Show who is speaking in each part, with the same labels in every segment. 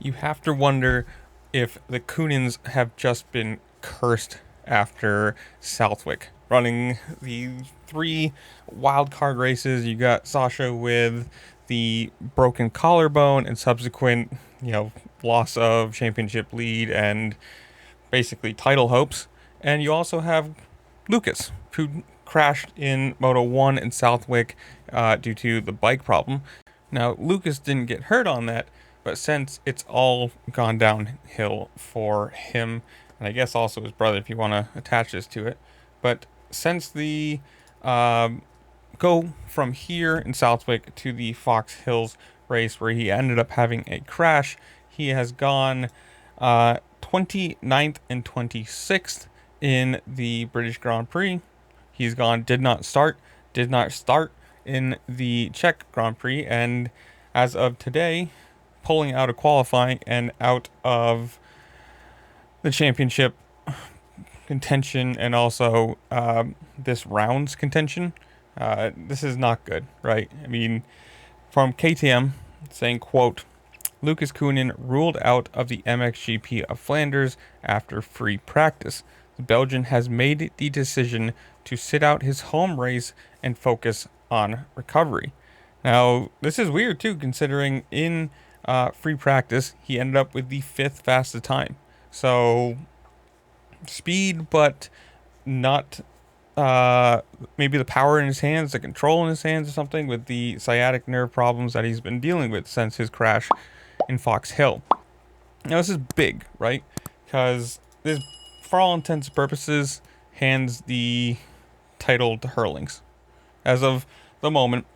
Speaker 1: you have to wonder if the Coonins have just been cursed after Southwick running the three wild card races. You got Sasha with the broken collarbone and subsequent, loss of championship lead and basically title hopes. And you also have Lucas, who crashed in Moto 1 in Southwick due to the bike problem. Now, Lucas didn't get hurt on that, but since it's all gone downhill for him, and I guess also his brother if you want to attach this to it, but since the go from here in Southwick to the Fox Hills race where he ended up having a crash, he has gone 29th and 26th in the British Grand Prix. He's gone did not start in the Czech Grand Prix, and as of today, pulling out of qualifying and out of the championship contention and also this round's contention. This is not good, right? I mean, from KTM saying, quote, Lucas Coonin ruled out of the MXGP of Flanders after free practice. The Belgian has made the decision to sit out his home race and focus on recovery. Now, this is weird too, considering in free practice, he ended up with the 5th fastest time. So, speed, but not maybe the power in his hands, the control in his hands or something with the sciatic nerve problems that he's been dealing with since his crash in Fox Hill. Now, this is big, right? Because this, for all intents and purposes, hands the title to Hurlings. As of the moment,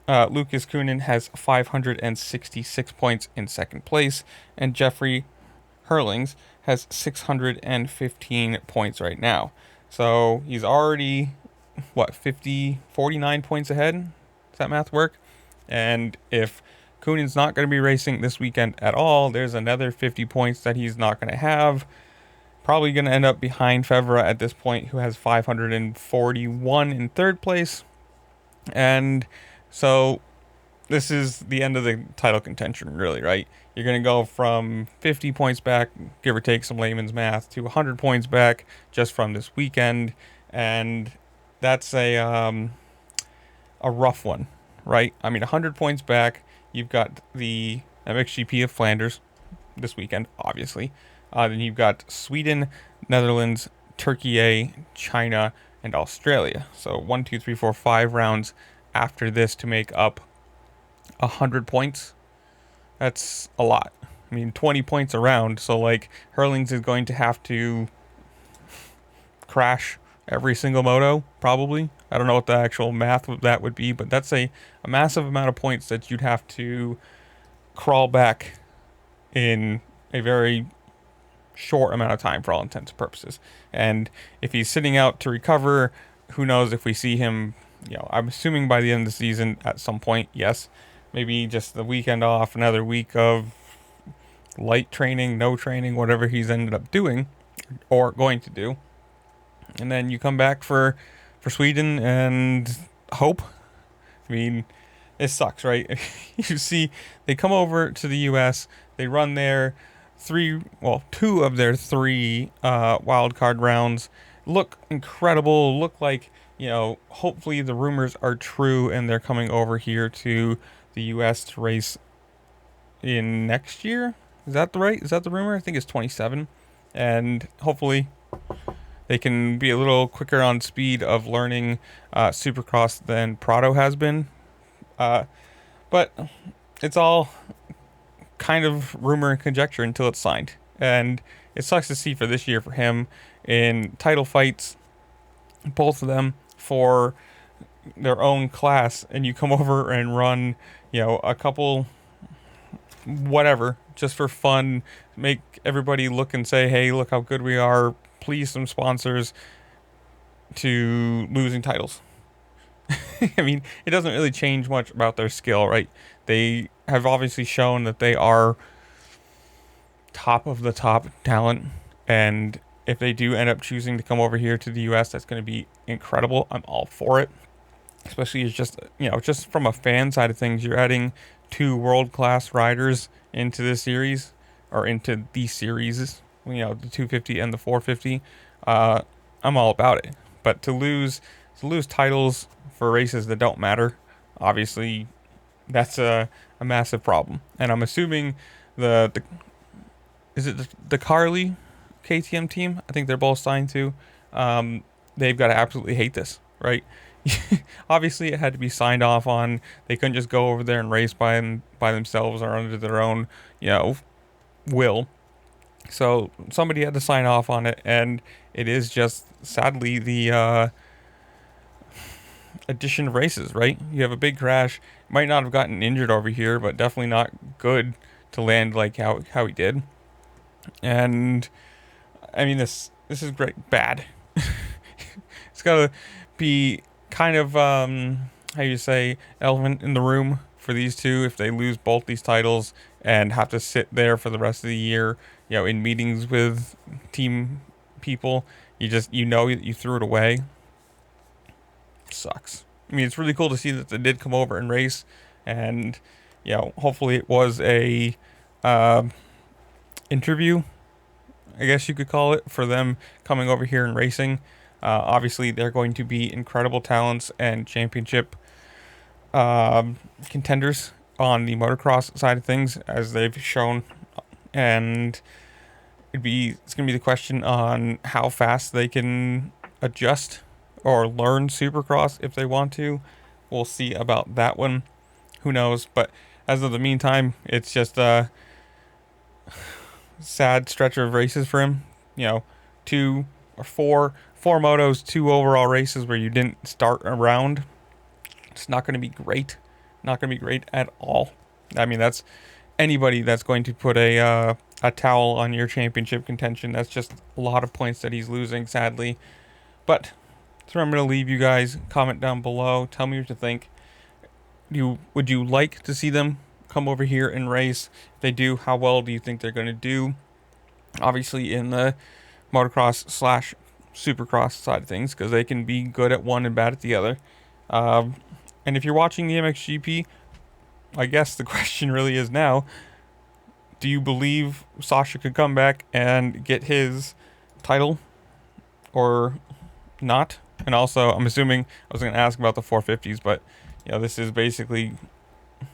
Speaker 1: Lucas Coonin has 566 points in second place, and Jeffrey Hurlings has 615 points right now. So he's already, 49 points ahead? Does that math work? And if Coonin's not going to be racing this weekend at all, there's another 50 points that he's not going to have. Probably going to end up behind Fevra at this point, who has 541 in third place. And so this is the end of the title contention, really, right? You're going to go from 50 points back, give or take some layman's math, to 100 points back just from this weekend. And that's a rough one, right? I mean, 100 points back. You've got the MXGP of Flanders this weekend, obviously. Then you've got Sweden, Netherlands, Turkey, China, and Australia. So 1, 2, 3, 4, 5 rounds after this to make up 100 points. That's a lot. I mean, 20 points a round. So, like, Hurlings is going to have to crash every single moto, probably. I don't know what the actual math of that would be, but that's a massive amount of points that you'd have to crawl back in a very short amount of time for all intents and purposes. And if he's sitting out to recover, who knows if we see him, I'm assuming by the end of the season at some point, yes. Maybe just the weekend off, another week of light training, no training, whatever he's ended up doing or going to do. And then you come back for Sweden and hope. I mean, it sucks, right? You see, they come over to the U.S., they run their two of their 3 wild card rounds, look incredible, look like, hopefully the rumors are true and they're coming over here to the U.S. to race in next year. Is that the rumor? I think it's 27. And hopefully they can be a little quicker on speed of learning Supercross than Prado has been. But it's all kind of rumor and conjecture until it's signed. And it sucks to see for this year for him in title fights, both of them for their own class, and you come over and run, a couple, whatever, just for fun, make everybody look and say, hey, look how good we are, please some sponsors, to losing titles. I mean, it doesn't really change much about their skill, right? They have obviously shown that they are top of the top talent, and if they do end up choosing to come over here to the US, that's going to be incredible. I'm all for it. Especially as just from a fan side of things, you're adding 2 world-class riders into this series. are into these series, you know, the 250 and the 450, I'm all about it. But to lose titles for races that don't matter, obviously, that's a massive problem. And I'm assuming the is it the Carly KTM team? I think they're both signed to. They've got to absolutely hate this, right? Obviously, it had to be signed off on. They couldn't just go over there and race by themselves or under their own, you know, will. So somebody had to sign off on it, and it is just sadly the addition of races, right? You have a big crash. Might not have gotten injured over here, but definitely not good to land like how he did. And I mean, this is great. Bad. It's gotta be kind of how you say, elephant in the room for these two if they lose both these titles and have to sit there for the rest of the year, you know, in meetings with team people. You know that you threw it away. Sucks. I mean, it's really cool to see that they did come over and race, and you know, hopefully it was a interview, I guess you could call it, for them coming over here and racing. Obviously, they're going to be incredible talents and championship contenders on the motocross side of things, as they've shown, and it's going to be the question on how fast they can adjust or learn Supercross if they want to. We'll see about that one. Who knows? But as of the meantime, it's just a sad stretch of races for him. You know, 2 or 4 motos, 2 overall races where you didn't start a round. It's not going to be great. Not going to be great at all. I mean, that's anybody that's going to put a towel on your championship contention. That's just a lot of points that he's losing, sadly. But that's where I'm going to leave you guys. Comment down below. Tell me what you think. Would you like to see them come over here and race? If they do, how well do you think they're going to do? Obviously in the motocross / supercross side of things, because they can be good at one and bad at the other. And if you're watching the MXGP, I guess the question really is now, do you believe Sasha could come back and get his title or not? And also, I'm assuming, I was going to ask about the 450s, but you know, this is basically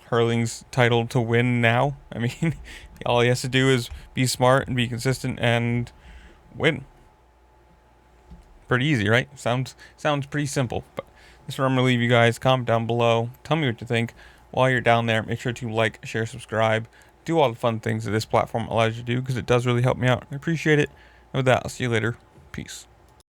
Speaker 1: Hurling's title to win now. I mean, all he has to do is be smart and be consistent and win. Pretty easy, right? Sounds pretty simple. But that's where I'm going to leave you guys. Comment down below. Tell me what you think. While you're down there, make sure to like, share, subscribe. Do all the fun things that this platform allows you to do, because it does really help me out. I appreciate it. And with that, I'll see you later. Peace.